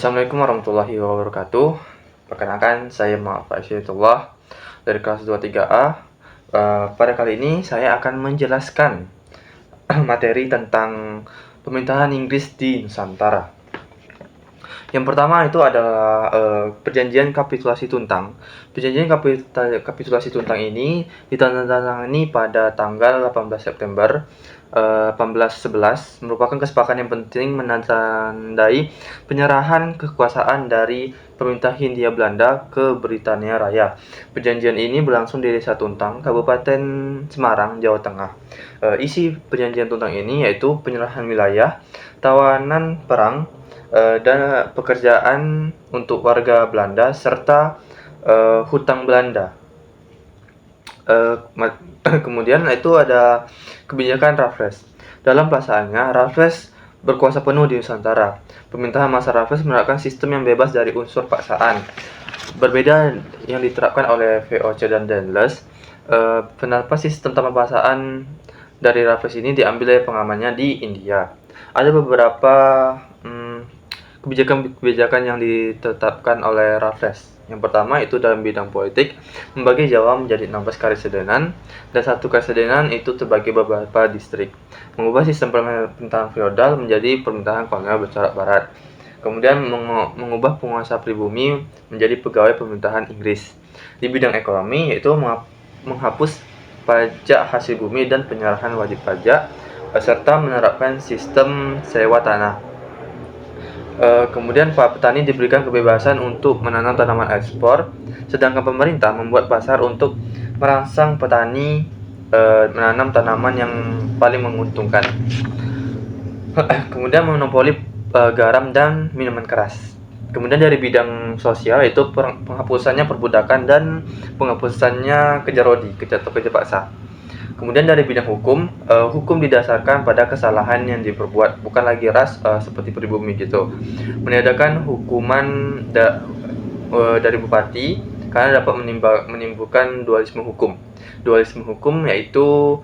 Assalamualaikum warahmatullahi wabarakatuh. Perkenalkan, saya Muhammad Faizullah dari kelas 23A. Pada kali ini saya akan menjelaskan materi tentang pemerintahan Inggris di Nusantara. Yang pertama itu adalah Perjanjian Kapitulasi Tuntang. Perjanjian Kapitulasi Tuntang ini ditandatangani pada tanggal 18 September 1811, merupakan kesepakatan yang penting menandai penyerahan kekuasaan dari pemerintah Hindia Belanda ke Britania Raya. Perjanjian ini berlangsung di Desa Tuntang, Kabupaten Semarang, Jawa Tengah. Isi perjanjian Tuntang ini yaitu penyerahan wilayah, tawanan perang, dan pekerjaan untuk warga Belanda serta hutang Belanda. Kemudian itu ada kebijakan Raffles. Dalam pelaksanaannya, Raffles berkuasa penuh di Nusantara. Pemerintahan masa Raffles menerapkan sistem yang bebas dari unsur paksaan. Berbeda yang diterapkan oleh VOC dan Daniels, penerapan sistem tanpa paksaan dari Raffles ini diambil dari pengamannya di India. Ada beberapa kebijakan-kebijakan yang ditetapkan oleh Raffles. Yang pertama itu dalam bidang politik, membagi Jawa menjadi 16 karesidenan dan satu karesidenan itu terbagi beberapa distrik. Mengubah sistem pemerintahan feodal menjadi pemerintahan kolonial bercorak barat. Kemudian mengubah penguasa pribumi menjadi pegawai pemerintahan Inggris. Di bidang ekonomi yaitu menghapus pajak hasil bumi dan penyerahan wajib pajak serta menerapkan sistem sewa tanah. Kemudian para petani diberikan kebebasan untuk menanam tanaman ekspor, sedangkan pemerintah membuat pasar untuk merangsang petani menanam tanaman yang paling menguntungkan. Kemudian monopoli garam dan minuman keras. Kemudian dari bidang sosial yaitu penghapusannya perbudakan dan penghapusannya kerja rodi, kerja paksa. Kemudian dari bidang hukum, hukum didasarkan pada kesalahan yang diperbuat, bukan lagi ras seperti pribumi gitu. Meniadakan hukuman dari bupati karena dapat menimbulkan dualisme hukum. Dualisme hukum yaitu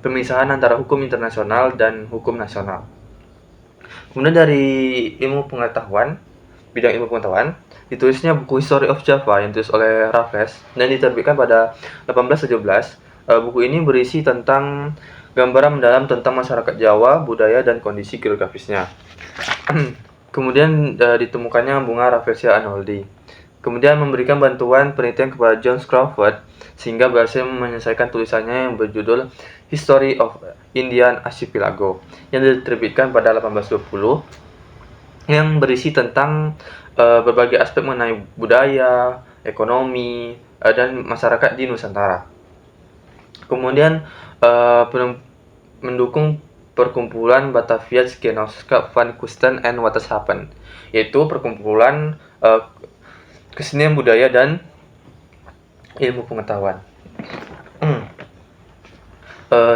pemisahan antara hukum internasional dan hukum nasional. Kemudian dari bidang ilmu pengetahuan, ditulisnya buku History of Java yang ditulis oleh Raffles dan diterbitkan pada 1817. Buku ini berisi tentang gambaran mendalam tentang masyarakat Jawa, budaya, dan kondisi geografisnya. Kemudian ditemukannya bunga Rafflesia Arnoldi. Kemudian memberikan bantuan penelitian kepada John Crawford sehingga berhasil menyelesaikan tulisannya yang berjudul History of Indian Archipelago yang diterbitkan pada 1820, yang berisi tentang berbagai aspek mengenai budaya, ekonomi, dan masyarakat di Nusantara. Kemudian mendukung perkumpulan Batavia's Genootschap van Kunsten en Wetenschappen, yaitu perkumpulan kesenian budaya dan ilmu pengetahuan.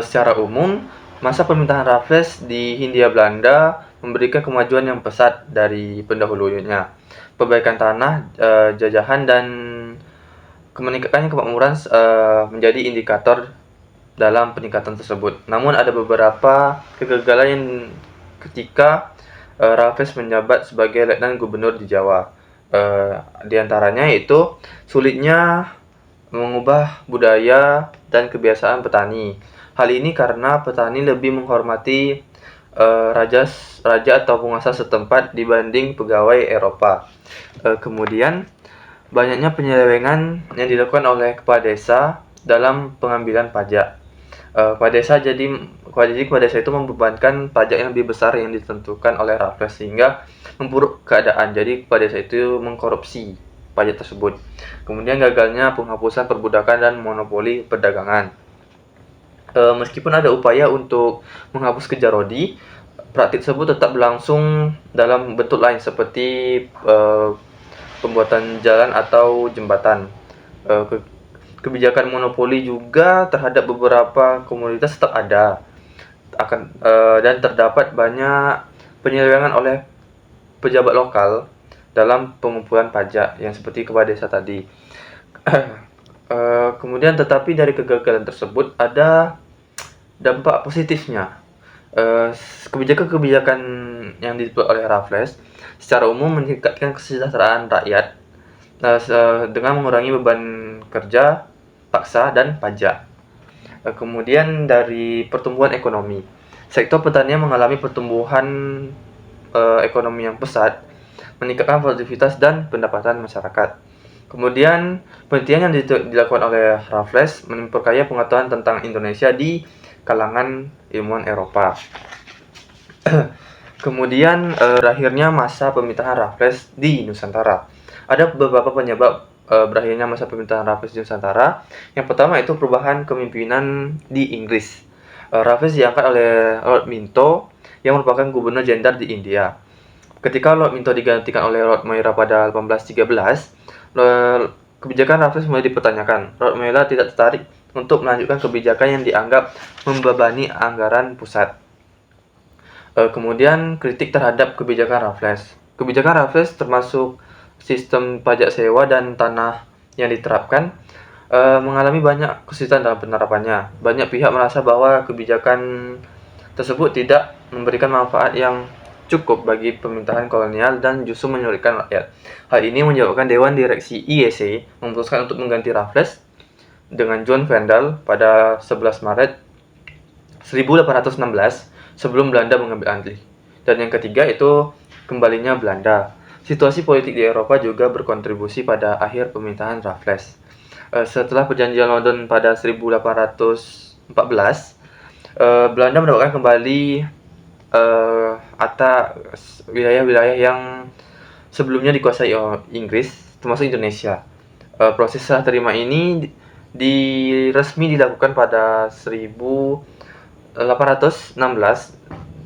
Secara umum, masa pemerintahan Raffles di Hindia Belanda memberikan kemajuan yang pesat dari pendahulunya. Perbaikan tanah, jajahan, dan meningkatkannya kemakmuran menjadi indikator dalam peningkatan tersebut. Namun ada beberapa kegagalan yang ketika Raffles menjabat sebagai letnan gubernur di Jawa. Di antaranya yaitu sulitnya mengubah budaya dan kebiasaan petani. Hal ini karena petani lebih menghormati raja atau penguasa setempat dibanding pegawai Eropa. Kemudian banyaknya penyelewengan yang dilakukan oleh kepala desa dalam pengambilan pajak. Kepala desa itu membebankan pajak yang lebih besar yang ditentukan oleh Raffles sehingga memburuk keadaan. Jadi kepala desa itu mengkorupsi pajak tersebut. Kemudian gagalnya penghapusan perbudakan dan monopoli perdagangan. Meskipun ada upaya untuk menghapus kerja rodi, praktik tersebut tetap berlangsung dalam bentuk lain seperti pembuatan jalan atau jembatan. Kebijakan monopoli juga terhadap beberapa komoditas tetap ada, dan terdapat banyak penyelewengan oleh pejabat lokal dalam pengumpulan pajak yang seperti kepala desa tadi. Kemudian tetapi dari kegagalan tersebut ada dampak positifnya. Kebijakan-kebijakan yang dibuat oleh Raffles secara umum meningkatkan kesejahteraan rakyat dengan mengurangi beban kerja paksa dan pajak. Kemudian dari pertumbuhan ekonomi, sektor pertanian mengalami pertumbuhan ekonomi yang pesat, meningkatkan produktivitas dan pendapatan masyarakat. Kemudian penelitian yang dilakukan oleh Raffles memperkaya pengetahuan tentang Indonesia di kalangan ilmuwan Eropa. Kemudian berakhirnya masa pemerintahan Raffles di Nusantara. Ada beberapa penyebab berakhirnya masa pemerintahan Raffles di Nusantara. Yang pertama itu perubahan kepemimpinan di Inggris. Raffles diangkat oleh Lord Minto yang merupakan gubernur jenderal di India. Ketika Lord Minto digantikan oleh Lord Moira pada 1813, kebijakan Raffles mulai dipertanyakan. Lord Moira tidak tertarik untuk melanjutkan kebijakan yang dianggap membebani anggaran pusat. Kemudian kritik terhadap kebijakan Raffles. Kebijakan Raffles termasuk sistem pajak sewa dan tanah yang diterapkan mengalami banyak kesulitan dalam penerapannya. Banyak pihak merasa bahwa kebijakan tersebut tidak memberikan manfaat yang cukup bagi pemerintahan kolonial dan justru menyulitkan rakyat. Hal ini menyebabkan Dewan Direksi IEC memutuskan untuk mengganti Raffles dengan John Vandal pada 11 Maret 1816 sebelum Belanda mengambil alih. Dan yang ketiga itu kembalinya Belanda. Situasi politik di Eropa juga berkontribusi pada akhir pemerintahan Raffles. Setelah perjanjian London pada 1814, Belanda mendapatkan kembali wilayah-wilayah yang sebelumnya dikuasai Inggris, termasuk Indonesia. Proses serah terima ini resmi dilakukan pada 1816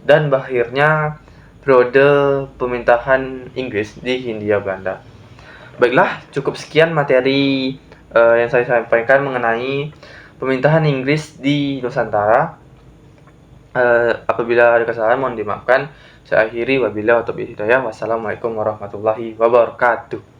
dan berakhirnya periode pemerintahan Inggris di Hindia Belanda. Baiklah, cukup sekian materi yang saya sampaikan mengenai pemerintahan Inggris di Nusantara. Apabila ada kesalahan mohon dimaafkan. Saya akhiri, wabillahi taufiq hidayah. Wassalamualaikum warahmatullahi wabarakatuh.